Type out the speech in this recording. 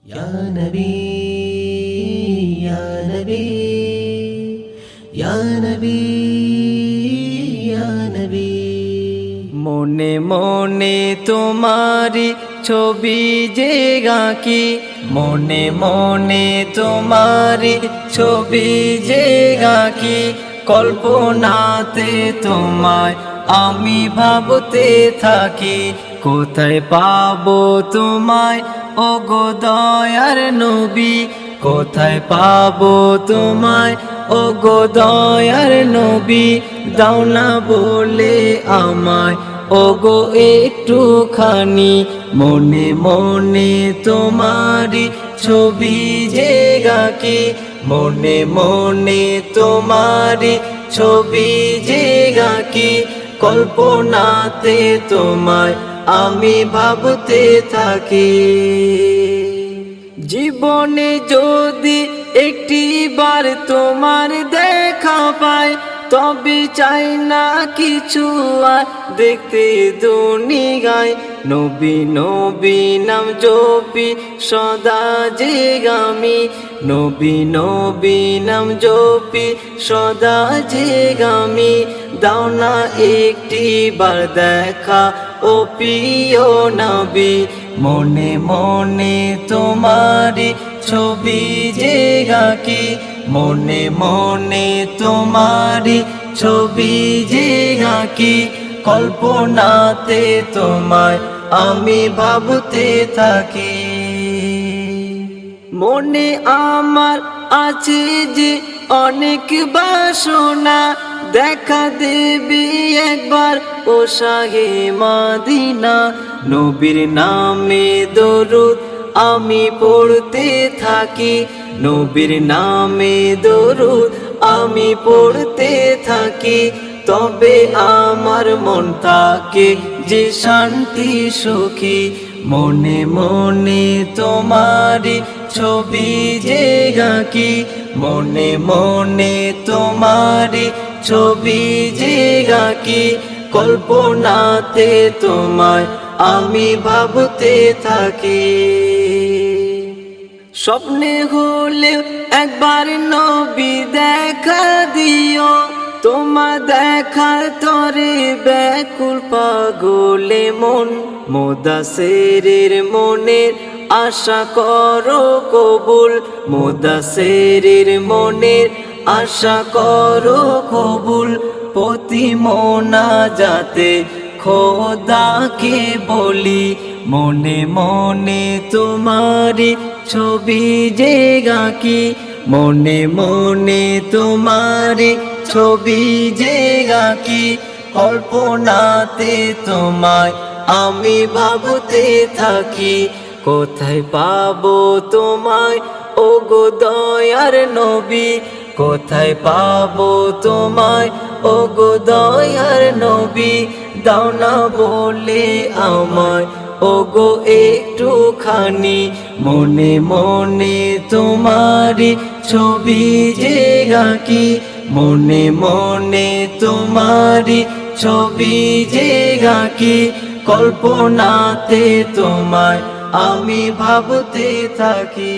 या नबी या नबी या नबी या नबी। মনে মনে তোমারি ছবি যে গাঁকি, মনে মনে তোমারি ছবি যে গাঁকি, কল্পনাতে তোমায় আমি ভাবতে থাকি। কোথায় পাবো তোমায় ওগো দয়ার নবী, কোথায় পাবো তোমায় ওগো দয়ার নবী। দাও না বলে আমায় ওগো একটুখানি, মনে মনে তোমারি ছবি যে গাঁকি, মনে মনে তোমারি ছবি যে গাঁকি, কল্পনাতে তোমায় আমি ভাবতে থাকি। জীবনে যদি একটিবার তোমার দেখা পাই, তবে চাই না কিছু আর দেখতে দুনিয়ায়। নবী নবী নাম জপি সদা যে গামি, নবী নবী নাম জপি সদা যে গামি। দাও না একটিবার দেখা ও প্রিয় নবী, মনে মনে তোমারি ছবি যে গাঁকি, মনে মনে তোমারি ছবি যে গাঁকি, কল্পনাতে তোমায় আমি ভাবতে থাকি। মনে আমার আছে যে অনেক বাসনা, দেখা দেবে একবার ও শাহে মদিনা। নবীর নামে দরুদ আমি পড়তে থাকি, নবীর নামে দরুদ আমি পড়তে থাকি। তবে আমার মন থাকে যে শান্তি সুখী, মনে মনে তোমারি ছবি যে গাঁকি, মনে মনে তোমারি ছবি যে গাঁকি, কল্পনাতে তোমায় আমি ভাবতে থাকি। স্বপ্নে হলে একবার নবী দেখা দিও, তোমার দেখার তরে ব্যাকুল পাগলে মন। মুদাসসিরের মনের আশা করো কবুল, মুদাসসিরের মনের আশা করো কবুল। প্রতি মোনাজাতে খোদাকে বলি, মনে মনে তোমারি ছবি যে গাঁকি, মনে মনে তোমারি ছবি যে গাঁকি, কল্পনাতে তোমায় আমি ভাবতে থাকি। কোথায় পাবো তোমায় ওগো দয়ার নবী, কোথায় পাবো তোমায় ওগো দয়ার নবী। দাও না বলে আমায় ওগো একটুখানি, মনে মনে তোমারি ছবি যে গাঁকি, মনে মনে তোমারি ছবি যে গাঁকি, কল্পনাতে তোমায় আমি ভাবতে থাকি।